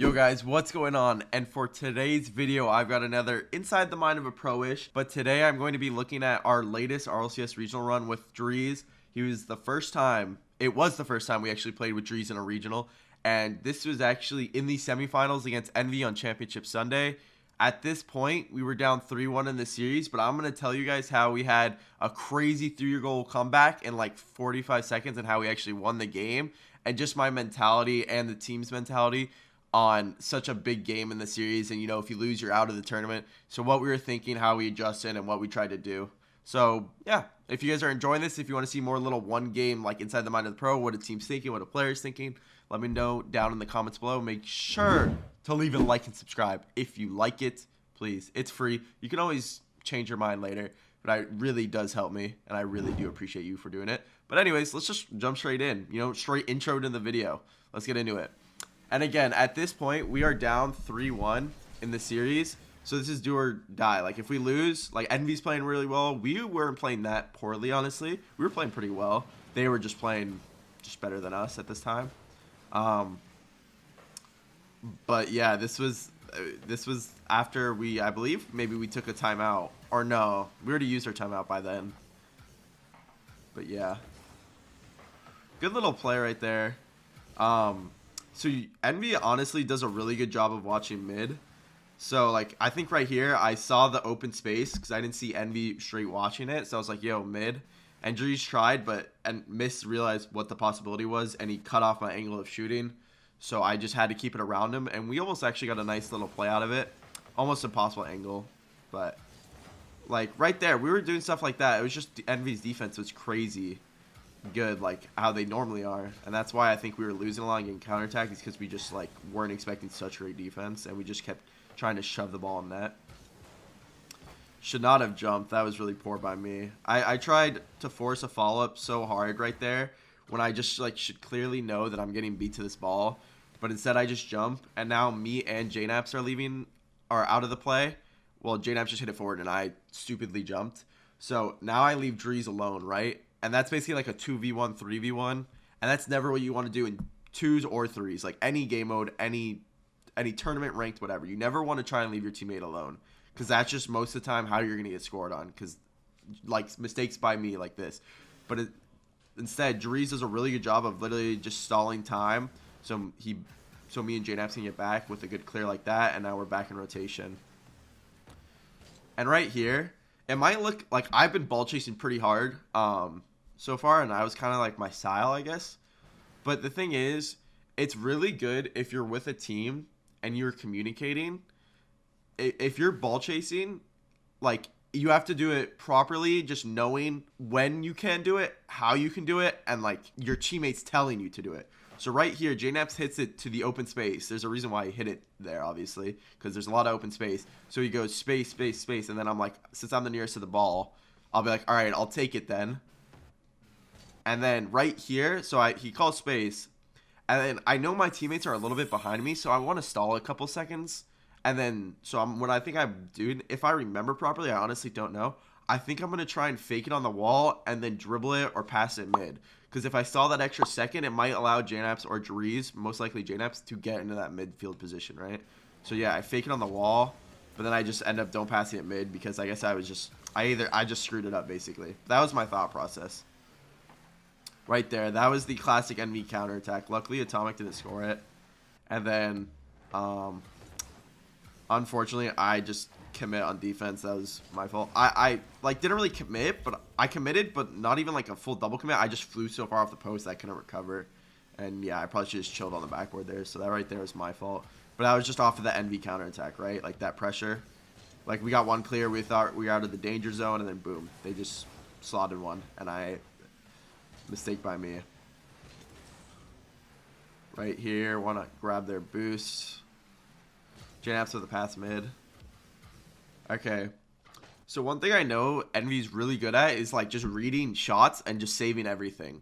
Yo guys, what's going on? And for today's video, I've got another Inside the Mind of a Pro-ish. But today I'm going to be looking at our latest RLCS regional run with Drees. It was the first time we actually played with Drees in a regional. And this was actually in the semifinals against Envy on Championship Sunday. At this point, we were down 3-1 in the series, but I'm going to tell you guys how we had a crazy 3-goal comeback in like 45 seconds and how we actually won the game. And just my mentality and the team's mentality on such a big game in the series. And, you know, if you lose, you're out of the tournament. So what we were thinking, how we adjusted, and what we tried to do. So, yeah, if you guys are enjoying this, if you want to see more little one game, like Inside the Mind of the Pro, what a team's thinking, what a player's thinking, let me know down in the comments below. Make sure to leave a like and subscribe if you like it, please. It's free. You can always change your mind later, but it really does help me, and I really do appreciate you for doing it. But anyways, let's just jump straight in, you know, straight intro to the video. Let's get into it. And again, at this point, we are down 3-1 in the series. So this is do or die. Like, if we lose, like, Envy's playing really well. We weren't playing that poorly, honestly. We were playing pretty well. They were just playing just better than us at this time. But yeah, this was after I believe, maybe we took a timeout. Or no, we already used our timeout by then. But yeah. Good little play right there. So Envy honestly does a really good job of watching mid. So, like, I think right here, I saw the open space because I didn't see Envy straight watching it. So I was like, yo, mid. And Drees tried, and realized what the possibility was, and he cut off my angle of shooting. So I just had to keep it around him, and we almost actually got a nice little play out of it. Almost impossible angle, but, like, right there, we were doing stuff like that. It was just Envy's defense was crazy good, like how they normally are, and that's why I think we were losing a lot in counterattack, is because we just like weren't expecting such great defense, and we just kept trying to shove the ball in net. Should not have jumped. That was really poor by me. I tried to force a follow-up so hard right there when I just like should clearly know that I'm getting beat to this ball, but instead I just jump, and now me and JNaps are out of the play. Well, JNaps just hit it forward and I stupidly jumped, so now I leave Drees alone, right? And that's basically like a 2v1, 3v1. And that's never what you want to do in 2s or 3s. Like any game mode, any tournament ranked, whatever. You never want to try and leave your teammate alone. Because that's just most of the time how you're going to get scored on. Because, like, mistakes by me like this. But instead, Drees does a really good job of literally just stalling time. So me and JNaps can get back with a good clear like that. And now we're back in rotation. And right here, it might look like I've been ball chasing pretty hard so far, and I was kind of like my style, I guess. But the thing is, it's really good if you're with a team and you're communicating. If you're ball chasing, like, you have to do it properly, just knowing when you can do it, how you can do it, and like your teammates telling you to do it. So right here, JNaps hits it to the open space. There's a reason why he hit it there, obviously, because there's a lot of open space. So he goes space, space, space, and then I'm like, since I'm the nearest to the ball, I'll be like, all right, I'll take it then. And then right here, so he calls space, and then I know my teammates are a little bit behind me, so I want to stall a couple seconds. And then, so what I think I'm doing, if I remember properly, I honestly don't know. I think I'm going to try and fake it on the wall and then dribble it or pass it mid. Because if I stall that extra second, it might allow JNaps or Drees, most likely JNaps, to get into that midfield position, right? So yeah, I fake it on the wall, but then I just end up don't passing it mid because I guess I just screwed it up, basically. That was my thought process. Right there, that was the classic Envy counterattack. Luckily, Atomic didn't score it. And then, unfortunately, I just commit on defense. That was my fault. I like didn't really commit, but I committed, but not even like a full double commit. I just flew so far off the post that I couldn't recover. And yeah, I probably should have just chilled on the backboard there. So that right there was my fault. But I was just off of the Envy counterattack, right? Like that pressure. Like we got one clear, we thought we were out of the danger zone, and then boom, they just slotted one, and mistake by me. Right here, want to grab their boost. JNaps with the pass mid. Okay, so one thing I know Envy's really good at is like just reading shots and just saving everything.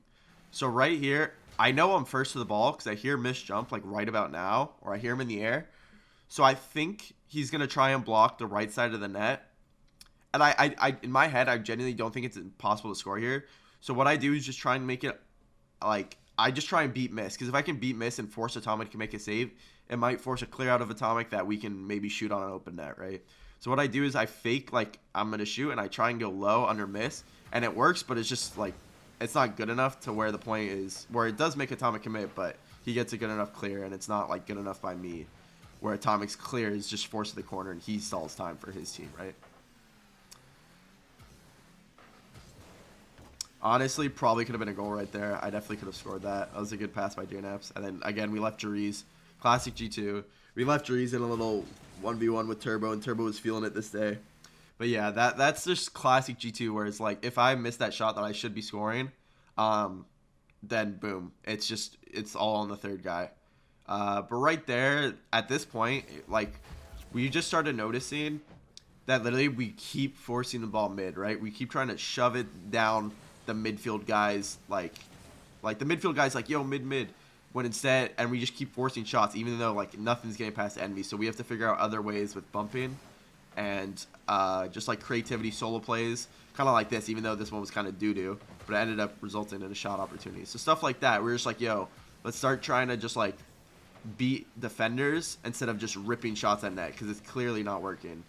So right here, I know I'm first to the ball because I hear Miss jump like right about now, or I hear him in the air. So I think he's gonna try and block the right side of the net. And I in my head, I genuinely don't think it's impossible to score here. So what I do is just try and make it like I just try and beat miss, because if I can beat miss and force Atomic to make a save, it might force a clear out of Atomic that we can maybe shoot on an open net, right? So what I do is I fake like I'm going to shoot, and I try and go low under miss, and it works, but it's just like, it's not good enough to where the point is, where it does make Atomic commit, but he gets a good enough clear, and it's not like good enough by me, where Atomic's clear is just forced to the corner, and he stalls time for his team, right? Honestly, probably could have been a goal right there. I definitely could have scored that. That was a good pass by JNaps. And then, again, we left Jariz. Classic G2. We left Jariz in a little 1v1 with Turbo, and Turbo was feeling it this day. But, yeah, that's just classic G2, where it's like, if I miss that shot that I should be scoring, then, boom. It's all on the third guy. But right there, at this point, like, we just started noticing that literally we keep forcing the ball mid, right? We keep trying to shove it down the midfield guys, like the midfield guys, like, yo, mid, when instead, and we just keep forcing shots, even though, like, nothing's getting past enemy. So we have to figure out other ways with bumping and just, like, creativity solo plays, kind of like this, even though this one was kind of doo-doo, but it ended up resulting in a shot opportunity. So stuff like that, we're just like, yo, let's start trying to just, like, beat defenders instead of just ripping shots at net, because it's clearly not working.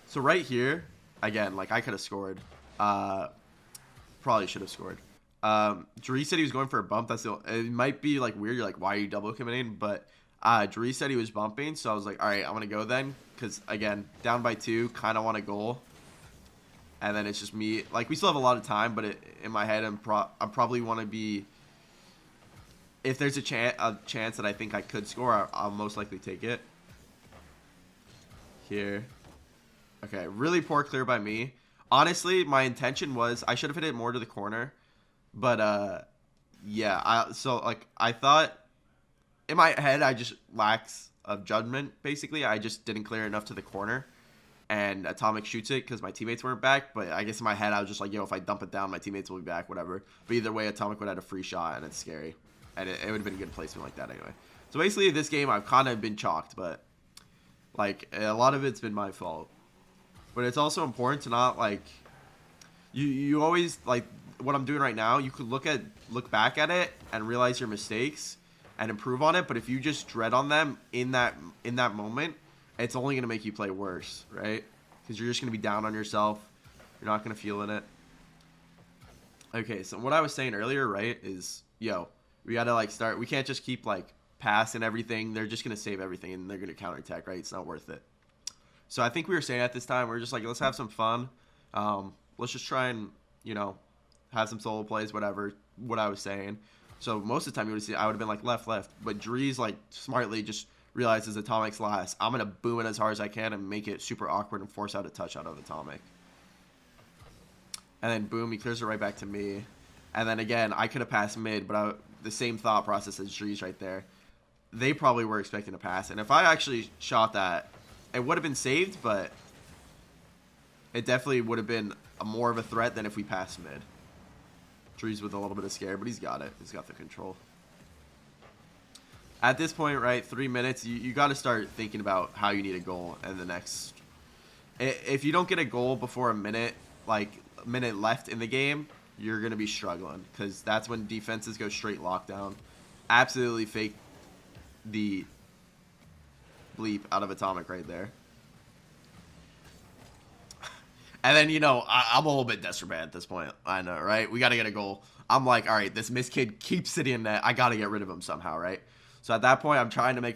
So right here, again, like, I could have scored. Probably should have scored. Dre said he was going for a bump. It might be like weird. You're like, why are you double committing? But Dre said he was bumping, so I was like, all right, I'm gonna go then, because again, down by 2, kind of want a goal. And then it's just me. Like, we still have a lot of time, but in my head, I probably want to be. If there's a chance that I think I could score, I'll most likely take it. Here. Okay, really poor clear by me. Honestly, my intention was I should have hit it more to the corner, but yeah. So like, I thought in my head I just lacks of judgment. Basically, I just didn't clear enough to the corner, and Atomic shoots it because my teammates weren't back. But I guess in my head I was just like, yo, if I dump it down, my teammates will be back, whatever. But either way, Atomic would have had a free shot, and it's scary, and it would have been a good placement like that anyway. So basically, this game I've kind of been chalked, but like, a lot of it's been my fault. But it's also important to not, like, you always, like, what I'm doing right now, you could look back at it and realize your mistakes and improve on it. But if you just dread on them in that moment, it's only going to make you play worse, right? Because you're just going to be down on yourself. You're not going to feel in it. Okay, so what I was saying earlier, right, is, yo, we got to, like, start. We can't just keep, like, passing everything. They're just going to save everything, and they're going to counterattack, right? It's not worth it. So I think we were saying at this time, we are just like, let's have some fun. Let's just try and, you know, have some solo plays, whatever, what I was saying. So most of the time you would see, I would have been like left. But Drees, like, smartly just realizes Atomic's last. I'm going to boom it as hard as I can and make it super awkward and force out a touch out of Atomic. And then boom, he clears it right back to me. And then again, I could have passed mid, but the same thought process as Drees right there. They probably were expecting to pass. And if I actually shot that, it would have been saved, but it definitely would have been more of a threat than if we passed mid. Drees with a little bit of scare, but he's got it. He's got the control. At this point, right, 3 minutes, you got to start thinking about how you need a goal in the next. If you don't get a goal before a minute, like a minute left in the game, you're going to be struggling, because that's when defenses go straight lockdown. Absolutely fake the bleep out of Atomic right there. And then, you know, I'm a little bit desperate at this point. I know, right? We got to get a goal. I'm like, all right, this miss kid keeps sitting in net. I got to get rid of him somehow, right? So at that point,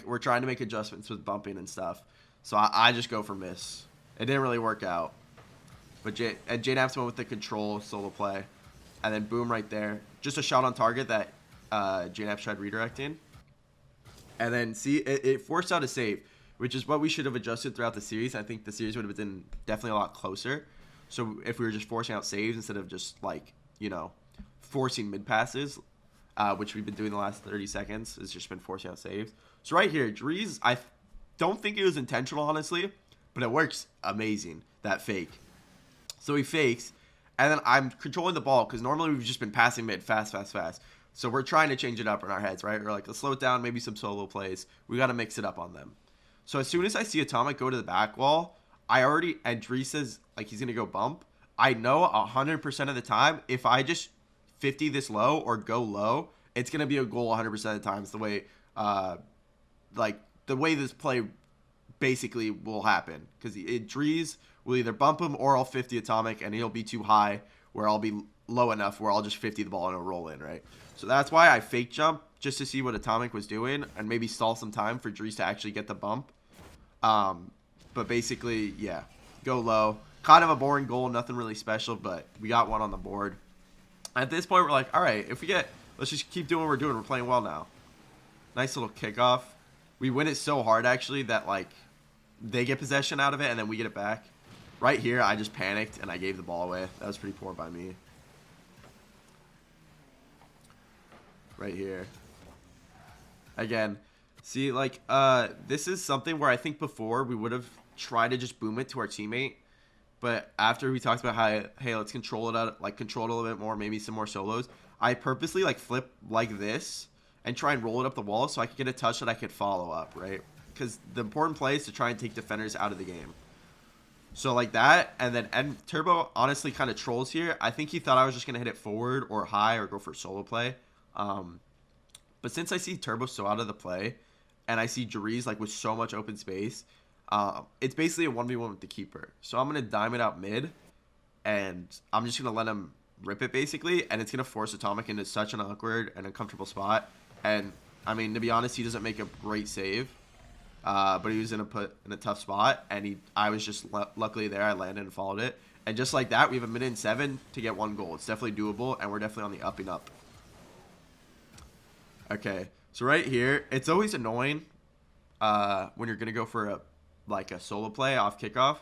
we're trying to make adjustments with bumping and stuff. So I just go for miss. It didn't really work out. But JNaps went with the control solo play. And then boom right there. Just a shot on target that JNaps tried redirecting. And then, see, it forced out a save, which is what we should have adjusted throughout the series. I think the series would have been definitely a lot closer. So if we were just forcing out saves instead of just, like, you know, forcing mid passes, which we've been doing the last 30 seconds, it's just been forcing out saves. So right here, Drees, I don't think it was intentional, honestly, but it works amazing, that fake. So he fakes, and then I'm controlling the ball, because normally we've just been passing mid fast. So we're trying to change it up in our heads, right? We're like, let's slow it down, maybe some solo plays. We got to mix it up on them. So as soon as I see Atomic go to the back wall, and Drees says, like, he's going to go bump. I know 100% of the time, if I just 50 this low or go low, it's going to be a goal 100% of the times the way, like, the way this play basically will happen. Because Drees will either bump him or I'll 50 Atomic, and he'll be too high where I'll be low enough where I'll just 50 the ball and it'll roll in, right? So that's why I fake jump, just to see what Atomic was doing and maybe stall some time for Drees to actually get the bump. But basically, yeah, go low. Kind of a boring goal, nothing really special, but we got one on the board. At this point, we're like, all right, if we get, let's just keep doing what we're doing. We're playing well now. Nice little kickoff. We win it so hard, actually, that, like, they get possession out of it, and then we get it back. Right here, I just panicked, and I gave the ball away. That was pretty poor by me. Right here. Again, see, like, this is something where I think before we would have tried to just boom it to our teammate. But after we talked about how, hey, let's control it out, like, control it a little bit more, maybe some more solos, I purposely, like, flip like this and try and roll it up the wall so I could get a touch that I could follow up, right? Because the important play is to try and take defenders out of the game. So like that, and then Turbo honestly kind of trolls here. I think he thought I was just going to hit it forward or high or go for solo play. But since I see Turbo so out of the play, and I see Drees like with so much open space, it's basically a 1v1 with the keeper. So I'm going to dime it out mid, and I'm just going to let him rip it basically, and it's going to force Atomic into such an awkward and uncomfortable spot. And, I mean, to be honest, he doesn't make a great save. But he was in a tough spot, and I was just luckily there. I landed and followed it, and just like that, we have a minute and 7 to get 1 goal. It's definitely doable, and we're definitely on the up and up. Okay, so right here, it's always annoying when you're gonna go for a solo play off kickoff,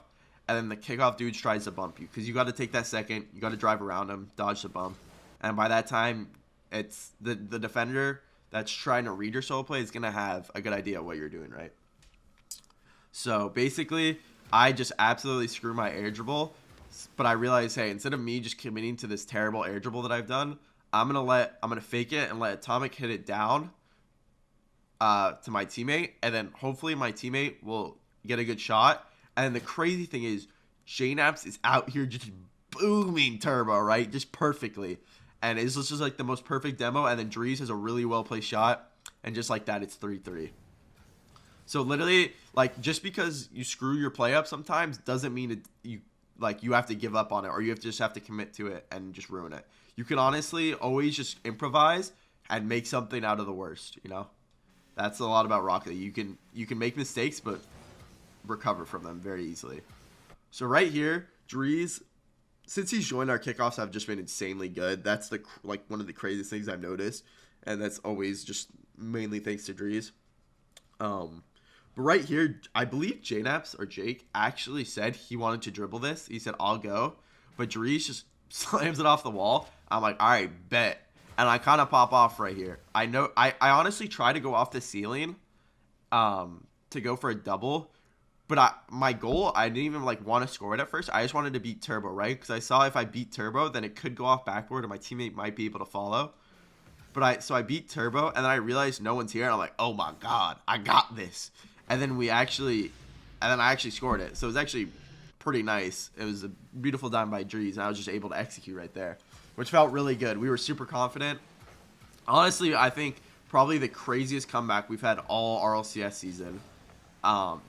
and then the kickoff dude tries to bump you because you got to take that second, you got to drive around him, dodge the bump, and by that time, it's the defender that's trying to read your solo play is gonna have a good idea of what you're doing, right? So basically, I just absolutely screw my air dribble, but I realized, hey, instead of me just committing to this terrible air dribble that I've done, I'm gonna fake it and let Atomic hit it down to my teammate, and then hopefully my teammate will get a good shot. And the crazy thing is, JNaps is out here just booming Turbo, right? Just perfectly. And it's just like the most perfect demo, and then Drees has a really well placed shot, and just like that, it's 3-3. So literally, like, just because you screw your play up sometimes doesn't mean you have to give up on it, or you just have to commit to it and just ruin it. You can honestly always just improvise and make something out of the worst, you know? That's a lot about Rocket League. You can make mistakes, but recover from them very easily. So right here, Drees, since he's joined, our kickoffs have just been insanely good. That's one of the craziest things I've noticed, and that's always just mainly thanks to Drees. But right here, I believe JNaps or Jake actually said he wanted to dribble this. He said, I'll go. But Drees just slams it off the wall. I'm like, all right, bet. And I kind of pop off right here. I know I honestly try to go off the ceiling to go for a double. But my goal, I didn't even want to score it at first. I just wanted to beat Turbo, right? Because I saw if I beat Turbo, then it could go off backboard and my teammate might be able to follow. So I beat Turbo, and then I realized no one's here, and I'm like, oh my god, I got this. And then I actually scored it. So it was actually pretty nice. It was a beautiful dime by Drees, and I was just able to execute right there, which felt really good. We were super confident. Honestly, I think probably the craziest comeback we've had all RLCS season.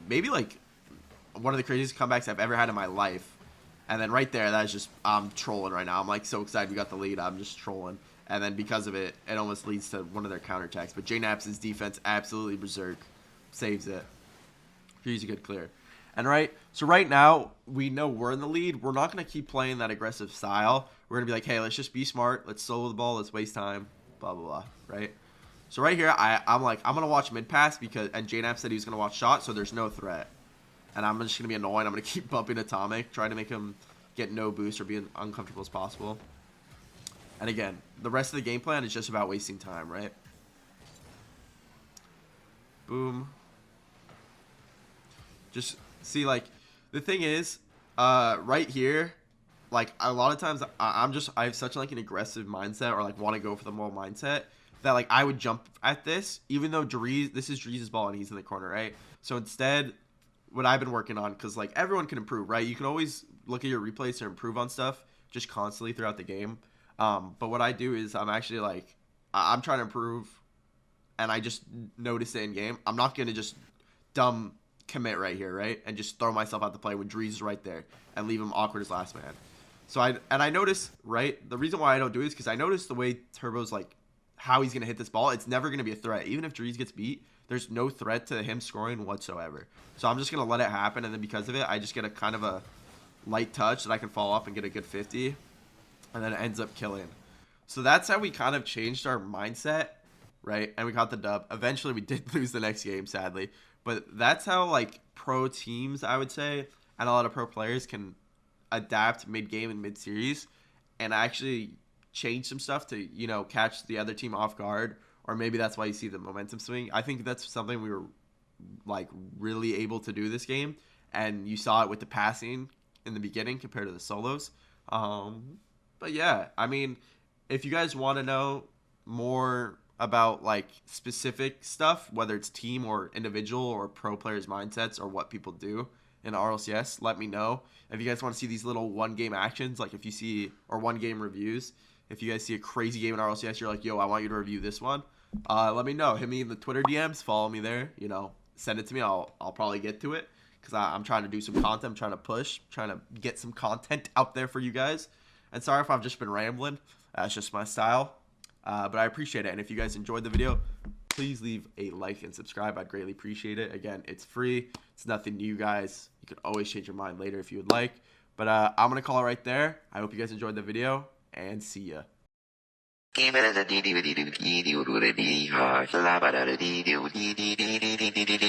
Maybe one of the craziest comebacks I've ever had in my life. And then right there, that's just, I'm trolling right now. I'm so excited we got the lead. I'm just trolling. And then because of it, it almost leads to one of their counterattacks. But JNaps' defense absolutely berserk. Saves it. He's a good clear. And right now, we know we're in the lead. We're not going to keep playing that aggressive style. We're going to be like, hey, let's just be smart. Let's solo the ball. Let's waste time. Blah, blah, blah. Right? So right here, I'm going to watch mid pass and JNaps said he was going to watch shot, so there's no threat. And I'm just going to be annoying. I'm going to keep bumping Atomic, trying to make him get no boost or be as uncomfortable as possible. And again, the rest of the game plan is just about wasting time, right? Boom. Just see, the thing is, right here, a lot of times I have such an aggressive mindset or want to go for the wall mindset that I would jump at this, even though this is Drees' ball and he's in the corner, right? So instead, what I've been working on, because everyone can improve, right? You can always look at your replays to improve on stuff just constantly throughout the game. But what I do is I'm actually like, I'm trying to improve, and I just notice it in game. I'm not gonna just dumb commit right here, right, and just throw myself out the play when Drees is right there and leave him awkward as last man. So I notice, right, the reason why I don't do it is because I notice the way Turbo's like how he's gonna hit this ball. It's never gonna be a threat. Even if Drees gets beat, there's no threat to him scoring whatsoever. So I'm just gonna let it happen, and then because of it, I just get a kind of a light touch that I can fall off and get a good 50, and then it ends up killing. So that's how we kind of changed our mindset, right? And we got the dub. Eventually, we did lose the next game, sadly. But that's how, like, pro teams, I would say, and a lot of pro players can adapt mid-game and mid-series and actually change some stuff to, you know, catch the other team off guard. Or maybe that's why you see the momentum swing. I think that's something we were, like, really able to do this game. And you saw it with the passing in the beginning compared to the solos. But yeah, I mean, if you guys want to know more about like specific stuff, whether it's team or individual or pro players' mindsets or what people do in RLCS, let me know. If you guys want to see these little one game actions, like if you see, or one game reviews, if you guys see a crazy game in RLCS, you're like, yo, I want you to review this one. Let me know. Hit me in the Twitter DMs, follow me there. You know, send it to me. I'll probably get to it because I'm trying to do some content. I'm trying to push, trying to get some content out there for you guys. And sorry if I've just been rambling. That's just my style. But I appreciate it. And if you guys enjoyed the video, please leave a like and subscribe. I'd greatly appreciate it. Again, it's free. It's nothing new, guys. You can always change your mind later if you would like. But I'm going to call it right there. I hope you guys enjoyed the video, and see ya.